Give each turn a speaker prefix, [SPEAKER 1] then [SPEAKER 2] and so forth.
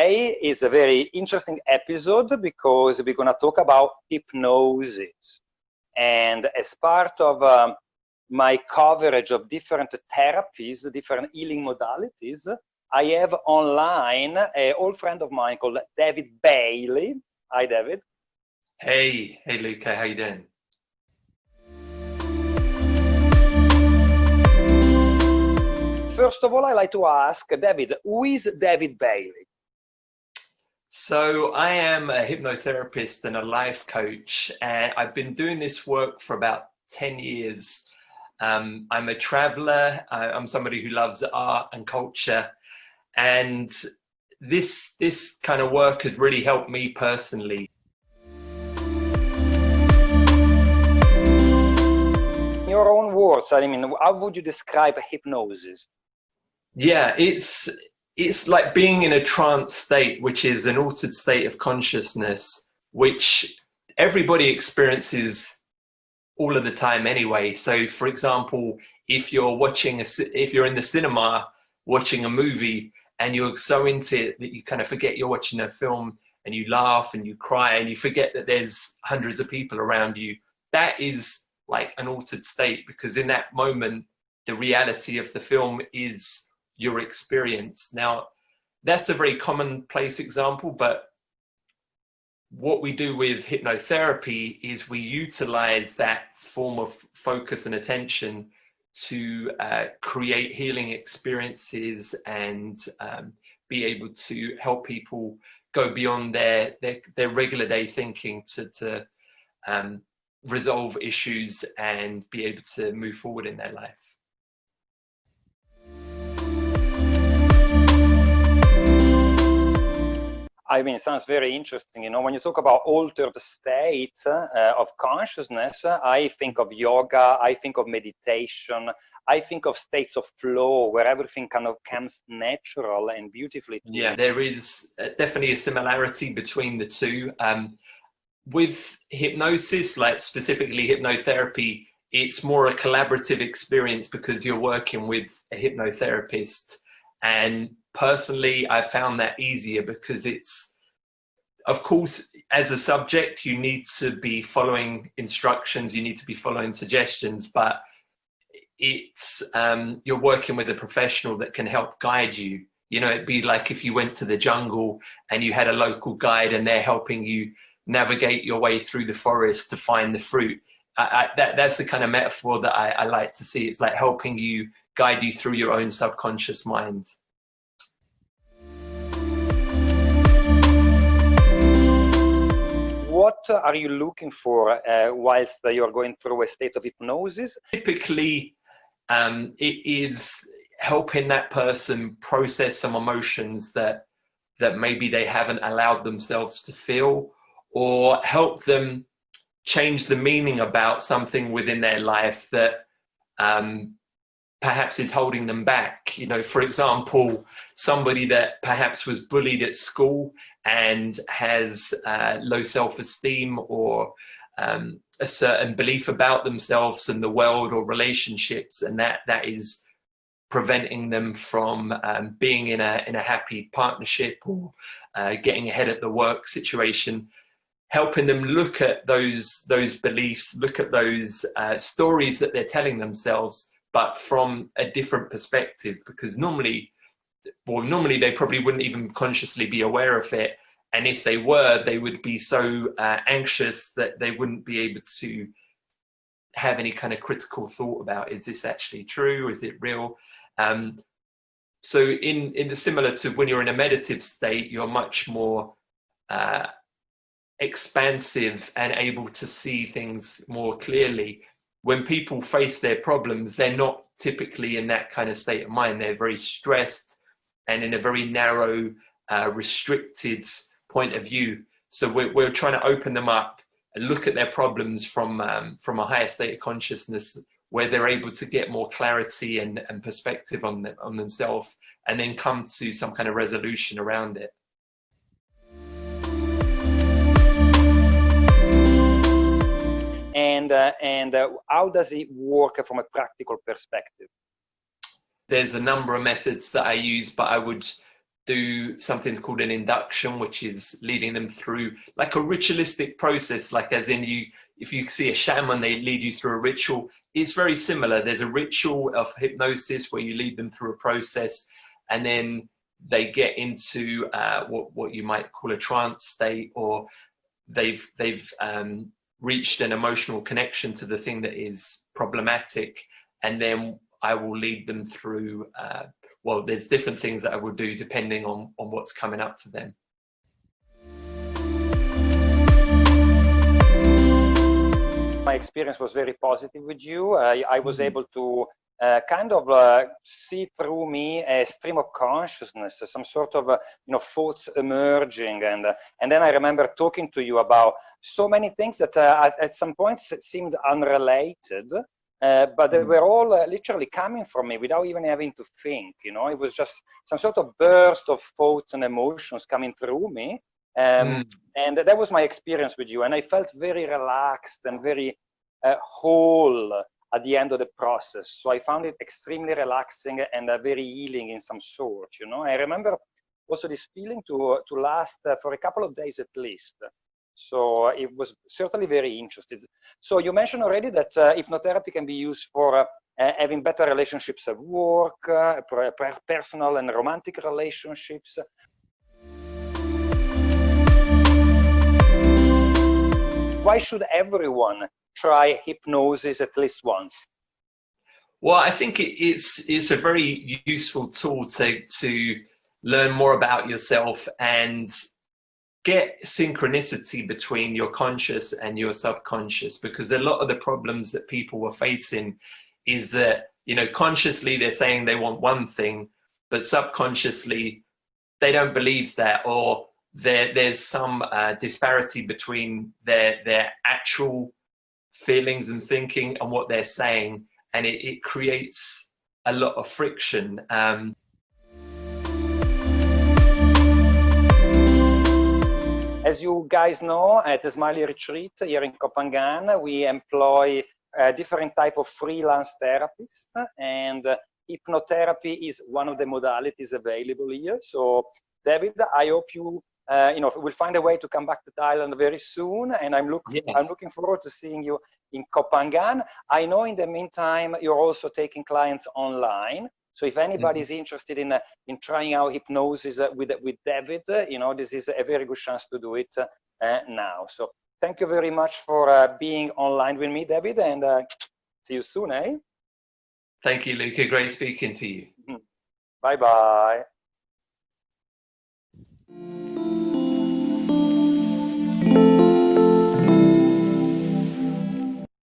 [SPEAKER 1] today is a very interesting episode because we're going to talk about hypnosis. And as part of my coverage of different therapies, different healing modalities, I have online an old friend of mine called David Bailey. Hi, David.
[SPEAKER 2] Hey Luca, how you doing?
[SPEAKER 1] First of all, I'd like to ask David, who is David Bailey?
[SPEAKER 2] So I am a hypnotherapist and a life coach, and I've been doing this work for about 10 years. I'm a traveler. I'm somebody who loves art and culture, and this kind of work has really helped me personally.
[SPEAKER 1] In your own words, I mean, how would you describe hypnosis?
[SPEAKER 2] Yeah, it's like being in a trance state, which is an altered state of consciousness, which everybody experiences all of the time anyway. So for example, if you're in the cinema watching a movie and you're so into it that you kind of forget you're watching a film, and you laugh and you cry and you forget that there's hundreds of people around you, that is like an altered state, because in that moment the reality of the film is your experience. Now, that's a very commonplace example, but what we do with hypnotherapy is we utilize that form of focus and attention to create healing experiences and be able to help people go beyond their regular day thinking to resolve issues and be able to move forward in their life.
[SPEAKER 1] I mean, it sounds very interesting. You know, when you talk about altered states of consciousness, I think of yoga, I think of meditation, I think of states of flow where everything kind of comes natural and beautifully.
[SPEAKER 2] Yeah, there is definitely a similarity between the two. With hypnosis, like specifically hypnotherapy, it's more a collaborative experience because you're working with a hypnotherapist. And personally, I found that easier because it's, of course, as a subject, you need to be following instructions, you need to be following suggestions, but it's, you're working with a professional that can help guide you. You know, it'd be like if you went to the jungle and you had a local guide and they're helping you navigate your way through the forest to find the fruit. That's the kind of metaphor that I like to see. It's like helping you, guide you through your own subconscious mind.
[SPEAKER 1] What are you looking for whilst you're going through a state of hypnosis?
[SPEAKER 2] Typically, it is helping that person process some emotions that maybe they haven't allowed themselves to feel, or help them change the meaning about something within their life that perhaps is holding them back. You know, for example, somebody that perhaps was bullied at school and has low self-esteem or a certain belief about themselves and the world or relationships, and that is preventing them from being in a happy partnership or getting ahead at the work situation. Helping them look at those beliefs, look at those stories that they're telling themselves, but from a different perspective, because normally they probably wouldn't even consciously be aware of it. And if they were, they would be so anxious that they wouldn't be able to have any kind of critical thought about, is this actually true? Is it real? So in the similar to when you're in a meditative state, you're much more expansive and able to see things more clearly. When people face their problems, they're not typically in that kind of state of mind. They're very stressed and in a very narrow, restricted point of view. So we're trying to open them up and look at their problems from a higher state of consciousness, where they're able to get more clarity and perspective on themselves, and then come to some kind of resolution around it.
[SPEAKER 1] And how does it work from a practical perspective?
[SPEAKER 2] There's a number of methods that I use, but I would do something called an induction, which is leading them through like a ritualistic process, like as in if you see a shaman, they lead you through a ritual. It's very similar. There's a ritual of hypnosis where you lead them through a process, and then they get into what you might call a trance state, or they've reached an emotional connection to the thing that is problematic, and then I will lead them through well, there's different things that I will do depending on what's coming up for them.
[SPEAKER 1] My experience was very positive with you. I was able to kind of see through me a stream of consciousness, some sort of thoughts emerging, and then I remember talking to you about so many things that at some points seemed unrelated, but they were all literally coming from me without even having to think. It was just some sort of burst of thoughts and emotions coming through me, and that was my experience with you, and I felt very relaxed and very whole at the end of the process. So I found it extremely relaxing and very healing in some sort. I remember also this feeling to last for a couple of days at least. So it was certainly very interesting. So you mentioned already that hypnotherapy can be used for having better relationships at work, personal and romantic relationships. Why should everyone try hypnosis at least once?
[SPEAKER 2] Well, I think it's a very useful tool to learn more about yourself and get synchronicity between your conscious and your subconscious, because a lot of the problems that people were facing is that, consciously they're saying they want one thing, but subconsciously they don't believe that, or there's some disparity between their actual feelings and thinking and what they're saying, and it creates a lot of friction.
[SPEAKER 1] As you guys know, at the Smiley Retreat here in Copenhagen, we employ different type of freelance therapists, and hypnotherapy is one of the modalities available here. So, David, I hope you will find a way to come back to Thailand very soon, and I'm looking forward to seeing you in Copenhagen. I know in the meantime you're also taking clients online. So if anybody is interested in trying out hypnosis with David, this is a very good chance to do it now. So thank you very much for being online with me, David, and see you soon, eh?
[SPEAKER 2] Thank you, Luca. Great speaking to you.
[SPEAKER 1] Bye-bye.